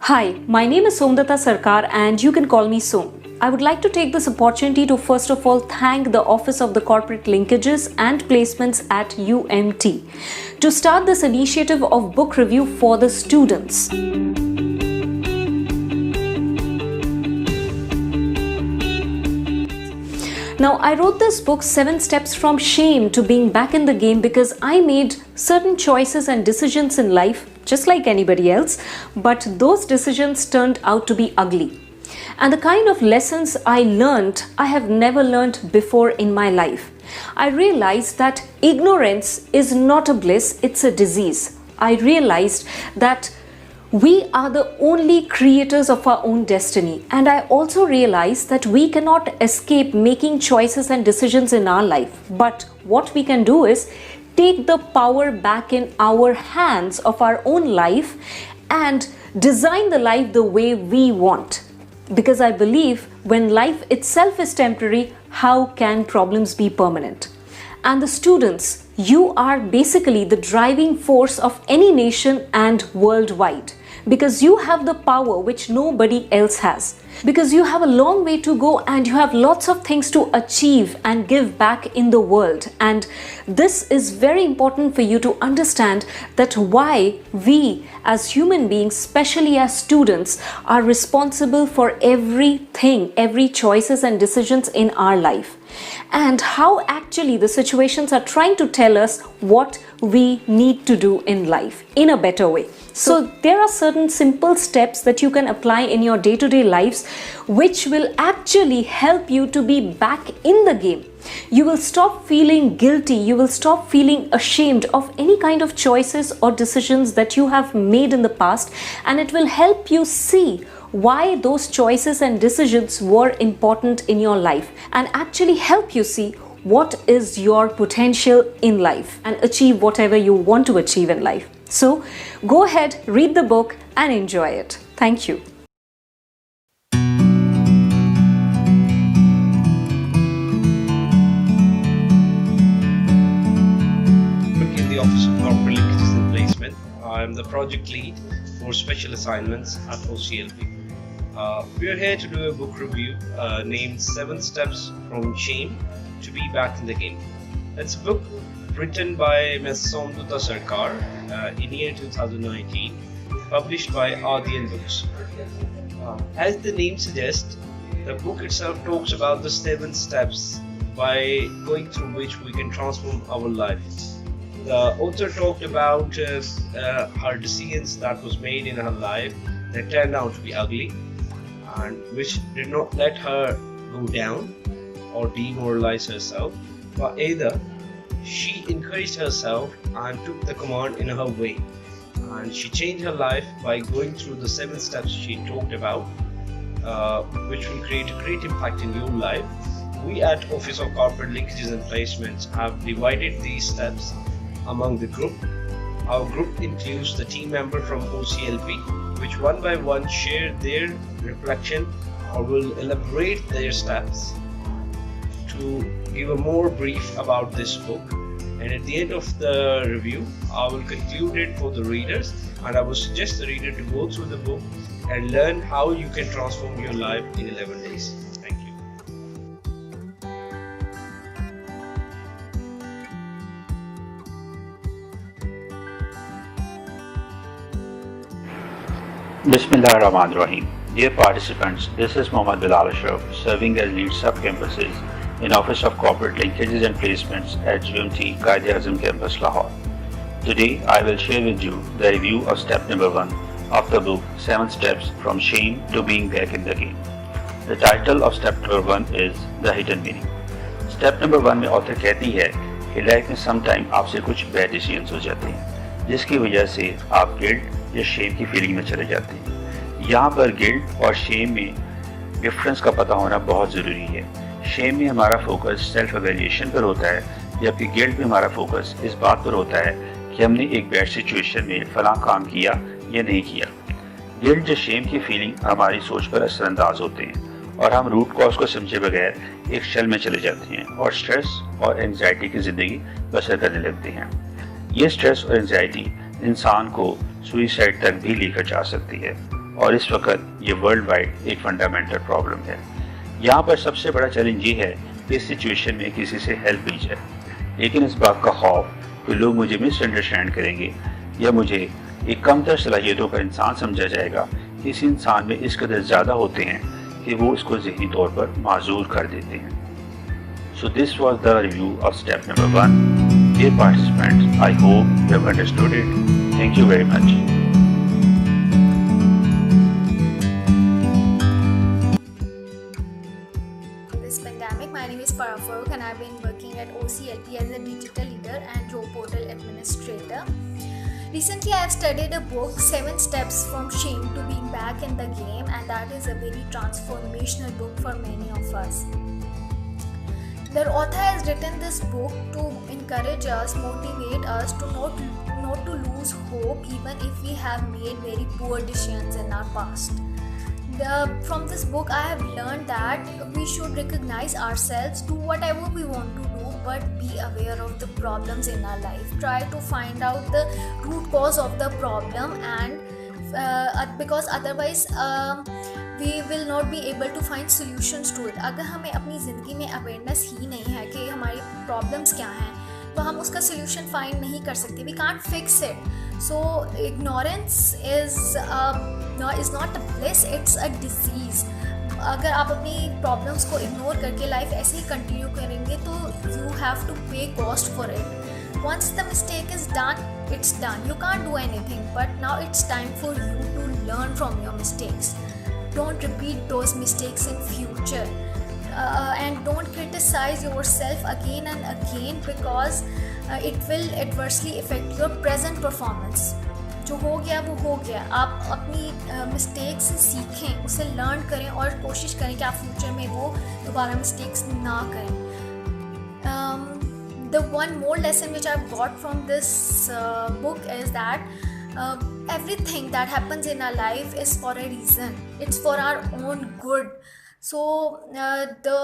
Hi, my name is Somdata Sarkar and you can call me Som. I would like to take this opportunity to first of all thank the Office of the Corporate Linkages and Placements at UMT to start this initiative of book review for the students. Now, I wrote this book 7 Steps from Shame to Being Back in the Game because I made certain choices and decisions in life just like anybody else, but those decisions turned out to be ugly. And the kind of lessons I learned, I have never learned before in my life. I realized that ignorance is not a bliss, it's a disease. I realized that we are the only creators of our own destiny. And I also realized that we cannot escape making choices and decisions in our life. But what we can do is take the power back in our hands of our own life and design the life the way we want. Because I believe when life itself is temporary, how can problems be permanent? And the students, you are basically the driving force of any nation and worldwide. Because you have the power which nobody else has. Because you have a long way to go and you have lots of things to achieve and give back in the world. And this is very important for you to understand that why we as human beings, especially as students, are responsible for everything, every choices and decisions in our life. And how actually the situations are trying to tell us what we need to do in life in a better way. So there are certain simple steps that you can apply in your day-to-day lives which will actually help you to be back in the game. You will stop feeling guilty, you will stop feeling ashamed of any kind of choices or decisions that you have made in the past, and it will help you see why those choices and decisions were important in your life and actually help you see what is your potential in life and achieve whatever you want to achieve in life. So go ahead, read the book and enjoy it. Thank you. In the Office of Corporate Linkages and Placement, I am the project lead for special assignments at OCLP. We are here to do a book review named 7 Steps from Shame to Be Back in the Game. It's a book written by Ms. Somdata Sarkar in year 2019, published by Adyan Books. As the name suggests, the book itself talks about the 7 steps by going through which we can transform our life. The author talked about her decisions that was made in her life that turned out to be ugly and which did not let her go down or demoralize herself, but either she encouraged herself and took the command in her way, and she changed her life by going through the 7 steps she talked about, which will create a great impact in your life. We at Office of Corporate Linkages and Placements have divided these steps among the group. Our group includes the team member from OCLP, which one by one share their reflection or will elaborate their steps to give a more brief about this book. And at the end of the review, I will conclude it for the readers, and I will suggest the reader to go through the book and learn how you can transform your life in 11 days. Thank you. Bismillahirrahmanirrahim. Dear participants, this is Mohammad Bilal Ashraf, serving as lead sub-campuses in Office of Corporate Linkages and Placements at UMT Quaid-e-Azam Campus, Lahore. Today, I will share with you the review of step number 1 of the book 7 Steps from Shame to Being Back in the Game. The title of step number 1 is The Hidden Meaning. Step number 1 में author कहती है कि life में sometime आपसे कुछ bad decisions हो जाते हैं जिसकी वजह से आप गिल्ट या शेम की फीलिंग में चले जाते हैं। यहाँ पर गिल्ट और शेम में डिफरेंस का पता होना बहुत ज़रूरी है। शेम में हमारा फोकस सेल्फ एवेल्यूएशन पर होता है, जबकि गिल्ट में हमारा फोकस इस बात पर होता है कि हमने एक बैड सिचुएशन में फलां काम किया या नहीं किया। गिल्ट या शेम की फीलिंग हमारी सोच पर असरअंदाज होते हैं और हम रूट कॉज को समझे बगैर एक शल में चले जाते हैं और स्ट्रेस और एंजाइटी की ज़िंदगी बसर करने लगते हैं। ये स्ट्रेस और एंजाइटी इंसान को सुइसाइड तक भी लेकर जा सकती है और इस वक्त ये वर्ल्ड वाइड एक फंडामेंटल प्रॉब्लम है। यहाँ पर सबसे बड़ा चैलेंज ये है कि इस सिचुएशन में किसी से हेल्प ली जाए, लेकिन इस बात का खौफ कि लोग मुझे मिसअंडरस्टैंड करेंगे या मुझे एक कमतर सलाहियतों का इंसान समझा जाएगा, इस इंसान में इस कदर ज़्यादा होते हैं कि वो इसको ज़हनी तौर पर माजूर कर देते हैं। So this was the review of step number 1. Dear participants, I hope you have understood it. Thank you very much. This pandemic, my name is Farah Farooq and I've been working at OCLP as a digital leader and job portal administrator. Recently, I have studied a book, 7 Steps from Shame to Being Back in the Game, and that is a very transformational book for many of us. The author has written this book to encourage us, motivate us to not to lose hope even if we have made very poor decisions in our past. From this book I have learned that we should recognize ourselves, do whatever we want to do, but be aware of the problems in our life. Try to find out the root cause of the problem, and because otherwise we will not be able to find solutions to it. अगर हमें अपनी ज़िंदगी में awareness ही नहीं है कि हमारी problems क्या हैं, तो हम उसका सोल्यूशन फाइंड नहीं कर सकते. We can't fix it. So ignorance is not a bliss, it's a disease. अगर आप अपनी प्रॉब्लम्स को इग्नोर करके लाइफ ऐसे ही कंटिन्यू करेंगे तो यू हैव टू पे cost for it. Once the mistake is done, it's done. You can't do anything, but now it's time for you to learn from your mistakes. Don't repeat those mistakes in future, and don't criticize yourself again and again, because it will adversely affect your present performance. जो हो गया वो हो गया. आप अपनी mistakes से सीखें, उसे लर्न करें और कोशिश करें कि आप फ्यूचर में वो दोबारा मिस्टेक्स ना करें. The one more lesson which I've got from this book is that everything that happens in our life is for a reason. It's for our own good. So the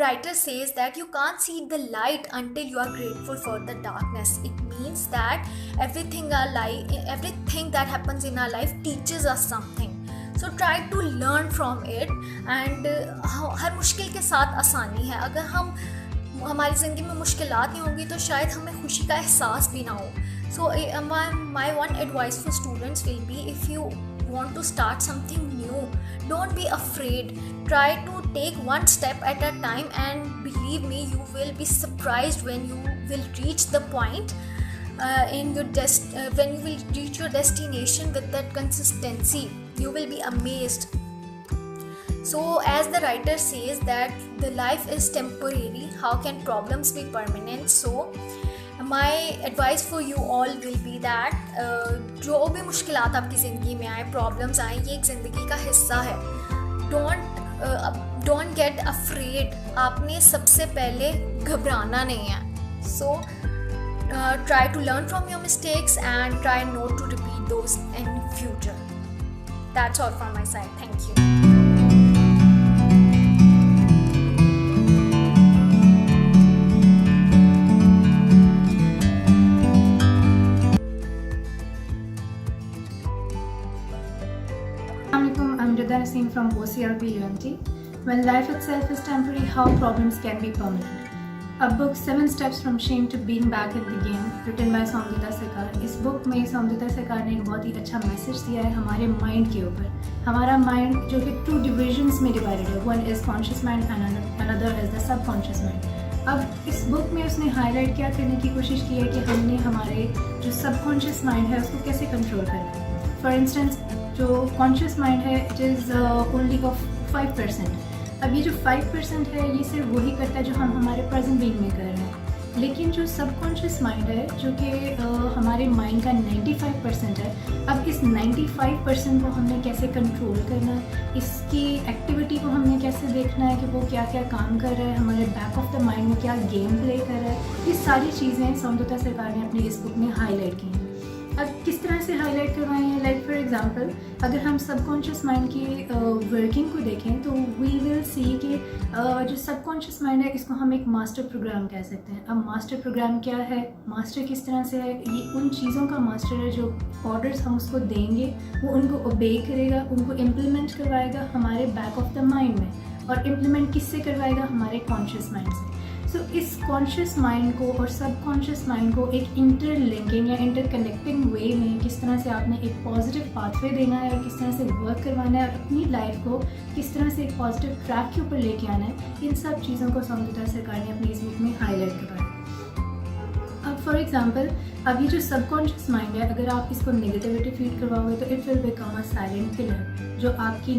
writer says that you can't see the light until you are grateful for the darkness. It means that everything that happens in our life teaches us something. So try to learn from it. And हर मुश्किल के साथ आसानी है. अगर हमारी ज़िंदगी में मुश्किलात नहीं होंगी तो शायद हमें खुशी का एहसास भी ना हो. So my one advice for students will be, if you want to start something new, don't be afraid. Try to take one step at a time, and believe me, you will be surprised when you will reach the point when you will reach your destination with that consistency. You will be amazed. So as the writer says that the life is temporary, how can problems be permanent? So my advice for you all will be that जो भी मुश्किलात आपकी ज़िंदगी में आए, problems आए, ये एक ज़िंदगी का हिस्सा है. Don't get afraid. आपने सबसे पहले घबराना नहीं है. So try to learn from your mistakes and try not to repeat those in future. That's all from my side. Thank you. Naseem from OCLP UMT. When life itself is temporary, how problems can be permanent. A book, 7 Steps from Shame to Being Back in the Game, written by Soumdita Sekar. इस book में सोमदीता सेकार ने एक बहुत ही अच्छा message दिया है हमारे mind के ऊपर. हमारा माइंड जो कि 2 डिविजन्स में डिवाइडेड है. One is conscious mind and another is the subconscious mind. अब इस बुक में उसने हाईलाइट क्या करने की कोशिश की है कि हमने हमारे जो सबकॉन्शियस माइंड है उसको कैसे कंट्रोल करना है. फॉर इंस्टेंस, जो कॉन्शियस माइंड है इट इज़ ओनली ऑफ 5%. अब ये जो 5% है ये सिर्फ वही करता है जो हम हमारे प्रेजेंट बीइंग में कर रहे हैं. लेकिन जो सबकॉन्शियस माइंड है जो कि हमारे माइंड का 95% है, अब इस 95% को हमने कैसे कंट्रोल करना है, इसकी एक्टिविटी को हमने कैसे देखना है कि वो क्या क्या काम कर रहा है, हमारे बैक ऑफ द माइंड में क्या गेम प्ले कर रहा है, ये सारी चीज़ें सोमदीता सेकार ने अपनी इस बुक में हाईलाइट की हैं. अब किस तरह से हाईलाइट करवाई हैं। लाइक फॉर एग्जांपल, अगर हम सबकॉन्शियस माइंड की वर्किंग को देखें तो वी विल सी कि जो सबकॉन्शियस माइंड है इसको हम एक मास्टर प्रोग्राम कह सकते हैं। अब मास्टर प्रोग्राम क्या है, मास्टर किस तरह से है, ये उन चीज़ों का मास्टर है जो ऑर्डर्स हम उसको देंगे वो उनको ओबे करेगा, उनको इम्प्लीमेंट करवाएगा हमारे बैक ऑफ द माइंड में, और इम्प्लीमेंट किससे करवाएगा, हमारे कॉन्शियस माइंड से। सो इस कॉन्शियस माइंड को और सबकॉन्शियस माइंड को एक इंटरलिंकिंग या इंटरकनेक्टिंग वे में किस तरह से आपने एक पॉजिटिव पाथवे देना है और किस तरह से वर्क करवाना है और अपनी लाइफ को किस तरह से एक पॉजिटिव ट्रैक के ऊपर लेके आना है, इन सब चीज़ों को समझौता सरकार ने अपनी इस बुक में हाईलाइट करवाया। अब फॉर एग्जांपल, अब ये जो सबकॉन्शियस माइंड है, अगर आप इसको नेगेटिविटी फीड करवाओगे तो it will become a silent killer, जो आपकी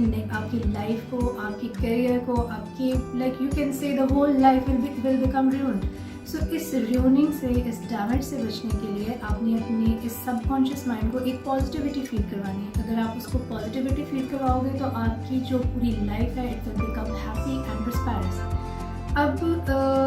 लाइफ को, आपकी करियर को, आपकी like you can say the whole life will become ruined। So इस ruining से, इस डैमेज से बचने के लिए आपने अपने इस सबकॉन्शियस माइंड को एक पॉजिटिविटी फीड करवानी है। अगर आप उसको पॉजिटिविटी फीड करवाओगे तो आपकी जो पूरी लाइफ है it will become happy and prosperous. अब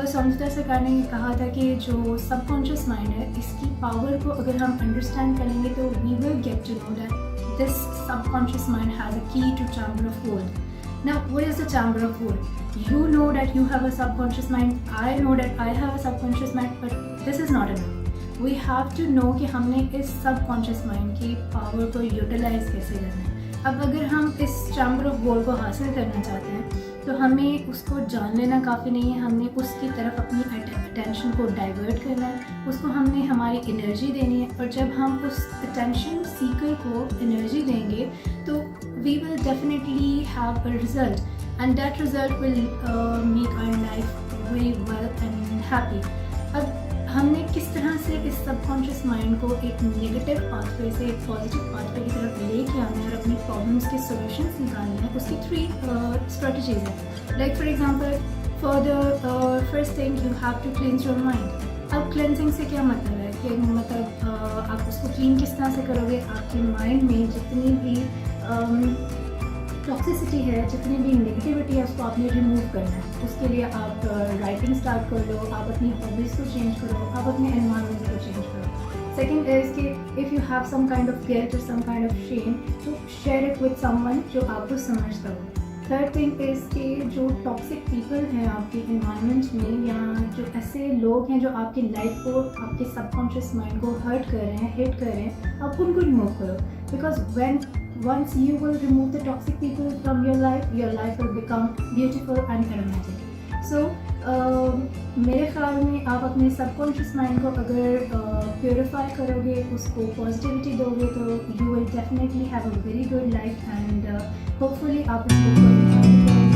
समझौता सरकार ने कहा था कि जो सबकॉन्शियस माइंड है इसकी पावर को अगर हम अंडरस्टैंड करेंगे तो we will get to know that this subconscious mind has a key to chamber of gold. Now, what is the chamber of gold? You know that you have a subconscious mind. I know that I have a subconscious mind, but this is not enough. We have to know कि हमने इस subconscious mind की power को utilize कैसे करना है। अब अगर हम इस chamber of gold को हासिल करना चाहते हैं तो हमें उसको जान लेना काफ़ी नहीं है, हमने उसकी तरफ अपनी अटेंशन को डाइवर्ट करना है, उसको हमने हमारी एनर्जी देनी है। और जब हम उस अटेंशन सीकर को एनर्जी देंगे तो we will definitely have a result, and that result will make our life very well and happy. अब हमने किस तरह से इस सबकॉन्शियस माइंड को एक नेगेटिव पाथवे से एक पॉजिटिव पाथवे की तरफ लेके आना है और अपनी प्रॉब्लम्स के सॉल्यूशंस निकालने हैं, उसकी 3 स्ट्रेटजीज हैं। Like for example, for the first thing you have to cleanse your mind. अब क्लेंजिंग से क्या मतलब है कि मतलब आप उसको क्लीन किस तरह से करोगे, आपके माइंड में जितनी भी टॉक्सिसिटी है, जितनी भी नेगेटिविटी है उसको आपने रिमूव करना है। उसके लिए आप राइटिंग स्टार्ट कर लो, आप अपनी हॉबीज़ को चेंज करो, आप अपने एनवायरनमेंट को चेंज करो। सेकंड इज़ कि if you have some kind of guilt और सम काइंड ऑफ शेम तो शेयर इट विद समवन जो आपको समझता हो। थर्ड थिंग इज़ कि जो टॉक्सिक पीपल हैं आपके एनवायरनमेंट में या जो ऐसे लोग हैं जो आपकी लाइफ को, आपके सबकॉन्शियस माइंड को हर्ट कर रहे हैं, हिट कर रहे हैं, आप उनको रिमूव करो। Because once you will remove the toxic people from your life will become beautiful and aromatic. So मेरे ख्याल में आप अपने सबकॉन्शियस माइंड को अगर प्योरीफाई करोगे, उसको पॉजिटिविटी दोगे तो you will definitely have a very good life and hopefully आप उसको प्योरीफाई करोगे।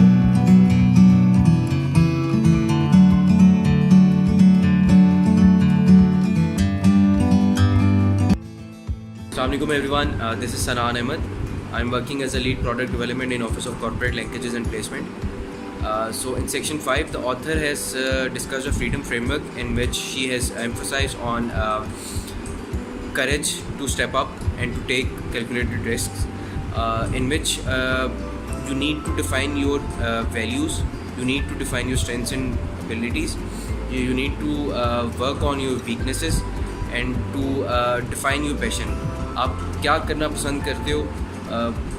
Assalamualaikum everyone, this is Sanaan Ahmed. I'm working as a lead product development in Office of Corporate Linkages and Placement. So in section 5, the author has discussed a freedom framework in which she has emphasized on courage to step up and to take calculated risks, in which you need to define your values, you need to define your strengths and abilities, you need to work on your weaknesses and to define your passion. आप क्या करना पसंद करते हो,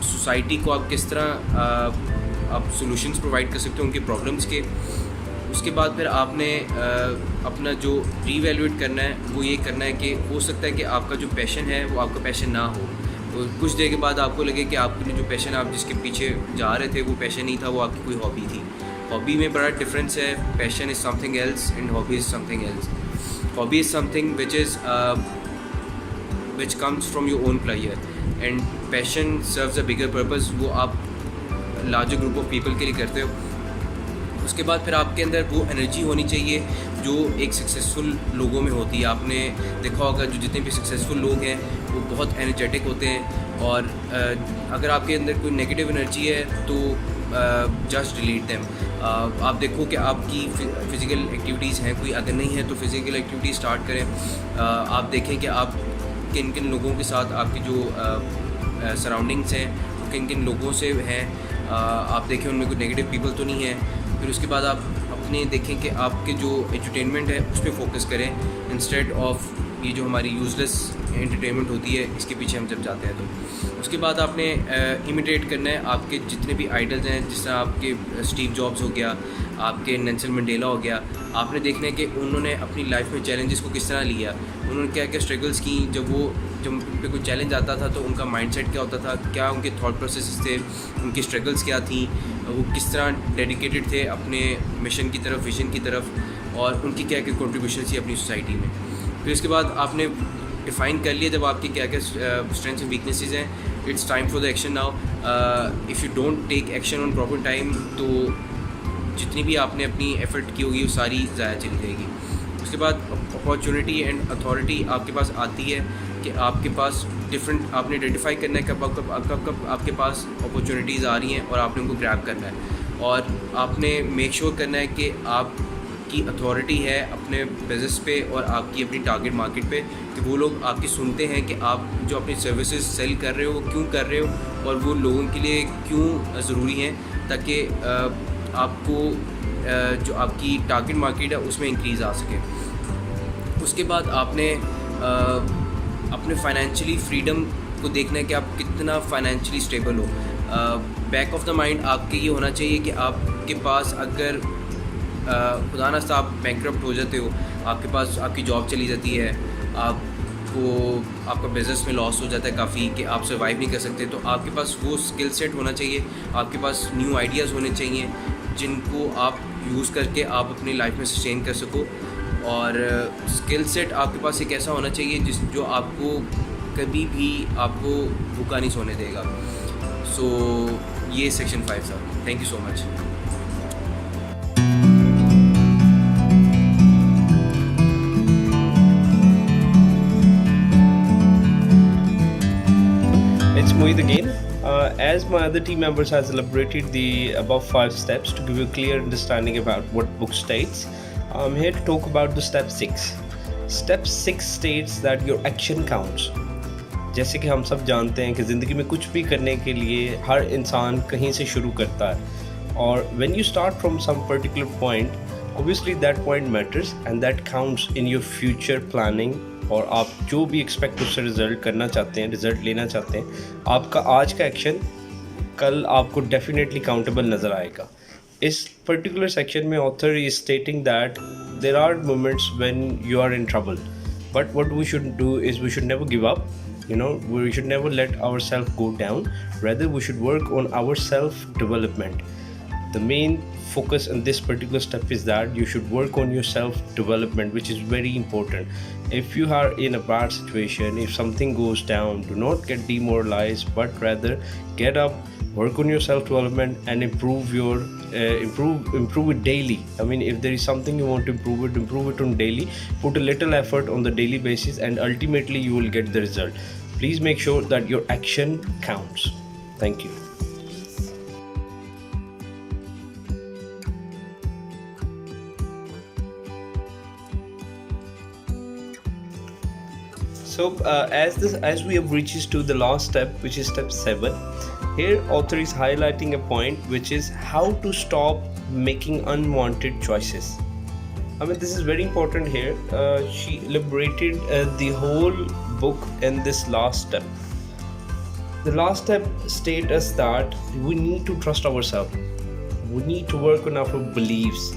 society को आप किस तरह आप सॉल्यूशंस प्रोवाइड कर सकते हो उनके प्रॉब्लम्स के। उसके बाद फिर आपने अपना जो रीवैल्यूएट करना है वो ये करना है कि हो सकता है कि आपका जो पैशन है वो आपका पैशन ना हो, तो कुछ देर के बाद आपको लगे कि आपने जो पैशन आप जिसके पीछे जा रहे थे वो पैशन नहीं था, वो आपकी कोई हॉबी थी। हॉबी में बड़ा डिफरेंस है, passion is something else and hobby is something else. Hobby is something which comes from your own pleasure and passion serves a bigger purpose, वो आप larger group of people के लिए करते हो। उसके बाद फिर आपके अंदर वो एनर्जी होनी चाहिए जो एक सक्सेसफुल लोगों में होती है। आपने देखा होगा जो जितने भी सक्सेसफुल लोग हैं वो बहुत एनर्जेटिक होते हैं, और अगर आपके अंदर कोई नेगेटिव एनर्जी है तो जस्ट डिलीट देम। आप देखो कि आपकी फ़िज़िकल एक्टिविटीज़ हैं, कोई अगर नहीं है तो फ़िज़िकल एक्टिविटी स्टार्ट करें। आप देखें कि आप किन किन लोगों के साथ आपकी जो सराउंडिंग्स हैं वो किन किन लोगों से हैं, आप देखें उनमें कोई नेगेटिव पीपल तो नहीं है। फिर उसके बाद आप अपने देखें कि आपके जो एंटरटेनमेंट है उस पर फोकस करें इंस्टेड ऑफ ये जो हमारी यूज़लेस एंटरटेनमेंट होती है इसके पीछे हम जब जाते हैं तो उसके बाद आपने इमिटेट करना है आपके जितने भी आइडल्स हैं, जिस तरह आपके स्टीव जॉब्स हो गया, आपके नेल्सन मंडेला हो गया। आपने देखना है कि उन्होंने अपनी लाइफ में चैलेंजेस को किस तरह लिया, उन्होंने क्या क्या स्ट्रगल्स की, जब उन पे कोई चैलेंज आता था तो उनका माइंडसेट क्या होता था, क्या उनके थॉट प्रोसेस थे, उनकी स्ट्रगल्स क्या थी, वो किस तरह डेडिकेटेड थे अपने मिशन की तरफ, विजन की तरफ, और उनकी क्या क्या कंट्रीब्यूशन थी अपनी सोसाइटी में। फिर इसके बाद आपने डिफ़ाइन कर लिया जब आपकी क्या क्या स्ट्रेंथ्स एंड वीकनेसेस हैं, it's time for the action now. If you don't take action on proper time तो जितनी भी आपने अपनी एफर्ट की होगी वो सारी ज़ाया चली जाएगी। उसके बाद अपॉर्चुनिटी एंड अथॉरिटी आपके पास आती है कि आपके पास डिफरेंट, आपने आइडेंटिफाई करना है कब आपके पास अपॉर्चुनिटीज़ आ रही हैं और आपने उनको ग्रैब करना है, और आपने मेक श्योर करना है कि आपकी अथॉरिटी है अपने बिज़नेस पे और आपकी अपनी टारगेट मार्केट पे, कि वो लोग आपकी सुनते हैं कि आप जो अपनी सर्विसेज सेल कर रहे हो क्यों कर रहे हो और वो लोगों के लिए क्यों ज़रूरी हैं, ताकि आपको जो आपकी टारगेट मार्केट है उसमें इंक्रीज़ आ सके। उसके बाद आपने अपने फाइनेंशियली फ्रीडम को देखना है कि आप कितना फाइनेंशियली स्टेबल हो। बैक ऑफ द माइंड आपके ये होना चाहिए कि आपके पास अगर खुदा ना आप बैंकरप्ट हो जाते हो, आपके पास आपकी जॉब चली जाती है, आपका बिज़नेस में लॉस हो जाता है काफ़ी, कि आप सर्वाइव नहीं कर सकते, तो आपके पास वो स्किल सेट होना चाहिए, आपके पास न्यू आइडियाज़ होने चाहिए जिनको आप यूज़ करके आप अपनी लाइफ में सस्टेन कर सको। और स्किल सेट आपके पास एक ऐसा होना चाहिए जो आपको कभी भी आपको भूखा नहीं सोने देगा। सो ये सेक्शन 5 था। Thank you so much. It's Mohit again. As my other team members has elaborated the above 5 steps to give you a clear understanding about what book states, I'm here to talk about the step 6. Step 6 states that your action counts. जैसे कि हम सब जानते हैं कि ज़िंदगी में कुछ भी करने के लिए हर इंसान कहीं से शुरू करता है, और when you start from some particular point, obviously that point matters and that counts in your future planning. और आप जो भी एक्सपेक्ट उससे रिज़ल्ट करना चाहते हैं, रिज़ल्ट लेना चाहते हैं, आपका आज का एक्शन कल आपको डेफिनेटली काउंटेबल नज़र आएगा। इस पर्टिकुलर सेक्शन में author is stating that there are moments when you are in trouble, but what we should do is we should never give up, we should never let ourselves go down. Rather, we should work on our self development. The main focus in this particular step is that you should work on your self development, which is very important. If you are in a bad situation, if something goes down, do not get demoralized, but rather get up, work on your self development and improve it daily. I mean, if there is something you want to improve it on daily. Put a little effort on the daily basis and ultimately you will get the result. Please make sure that your action counts. Thank you. So as we have reached to the last step, which is step 7, here author is highlighting a point, which is how to stop making unwanted choices. I mean, this is very important here. She elaborated the whole book in this last step. The last step states us that we need to trust ourselves. We need to work on our beliefs.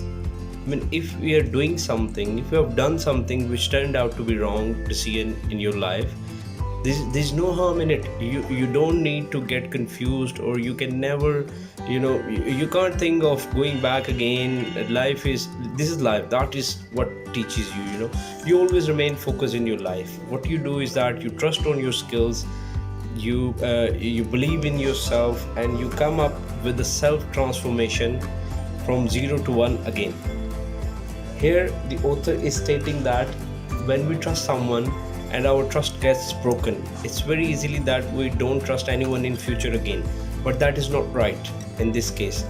I mean, if we are doing something, if you have done something which turned out to be wrong decision in your life, there's no harm in it. You don't need to get confused, or you can never, you can't think of going back again. This is life. That is what teaches you. You always remain focused in your life. What you do is that you trust on your skills, you believe in yourself, and you come up with a self transformation from 0 to 1 again. Here the author is stating that when we trust someone and our trust gets broken, it's very easily that we don't trust anyone in future again. But that is not right in this case.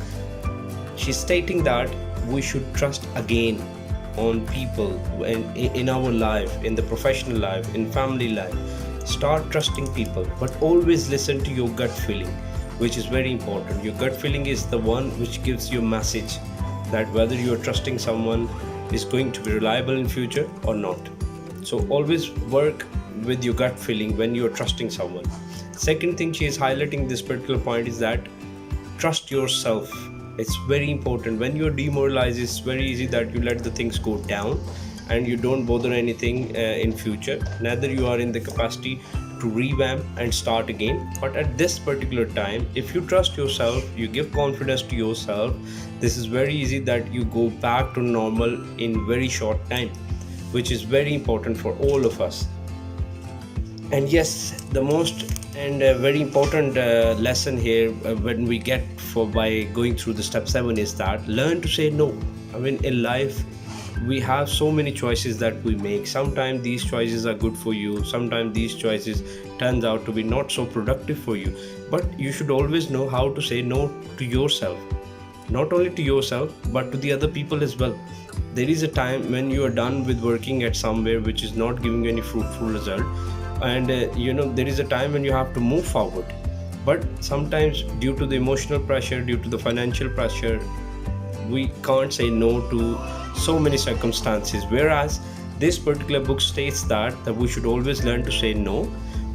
She's stating that we should trust again on people in our life, in the professional life, in family life. Start trusting people, but always listen to your gut feeling, which is very important. Your gut feeling is the one which gives you a message that whether you are trusting someone is going to be reliable in future or not. So always work with your gut feeling when you're trusting someone. Second thing she is highlighting this particular point is that trust yourself. It's very important. When you're demoralized, it's very easy that you let the things go down and you don't bother anything in future. Neither you are in the capacity to revamp and start again. But at this particular time, if you trust yourself, you give confidence to yourself, this is very easy that you go back to normal in very short time, which is very important for all of us. And yes, the most and very important lesson here when we get for by going through the step 7 is that learn to say no. I mean, in life we have so many choices that we make. Sometimes these choices are good for you, sometimes these choices turns out to be not so productive for you, but you should always know how to say no to yourself, not only to yourself but to the other people as well. There is a time when you are done with working at somewhere which is not giving you any fruitful result, and there is a time when you have to move forward. But sometimes due to the emotional pressure, due to the financial pressure, we can't say no to so many circumstances, whereas this particular book states that we should always learn to say no,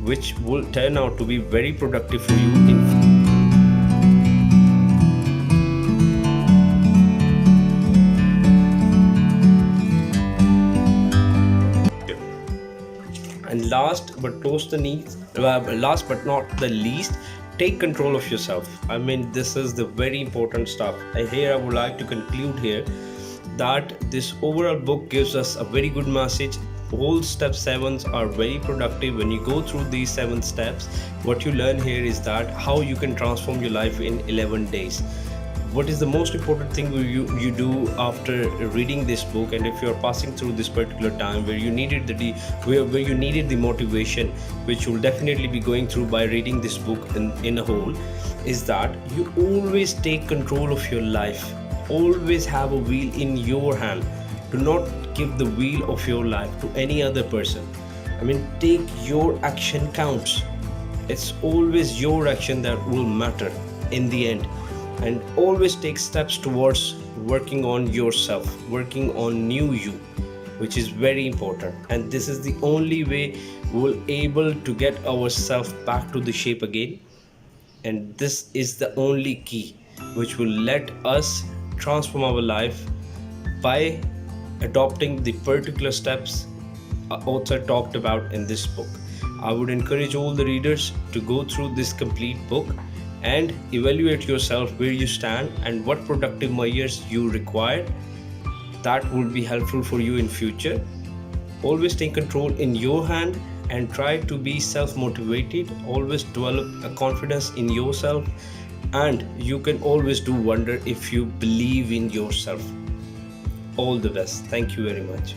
which will turn out to be very productive for you in And last but not the least, take control of yourself. I mean, this is the very important stuff. Here I would like to conclude here that this overall book gives us a very good message. All step 7s are very productive. When you go through these 7 steps, what you learn here is that how you can transform your life in 11 days. What is the most important thing you do after reading this book, and if you're passing through this particular time where you needed the motivation, which you'll definitely be going through by reading this book in a whole, is that you always take control of your life. Always have a wheel in your hand. Do not give the wheel of your life to any other person. I mean, take your action counts. It's always your action that will matter in the end. And always take steps towards working on yourself, working on new you, which is very important. And this is the only way we'll able to get ourselves back to the shape again. And this is the only key which will let us transform our life by adopting the particular steps author talked about in this book. I would encourage all the readers to go through this complete book and evaluate yourself where you stand and what productive measures you require. That will be helpful for you in future. Always take control in your hand and try to be self-motivated. Always develop a confidence in yourself, and you can always do wonder if you believe in yourself. All the best. Thank you very much.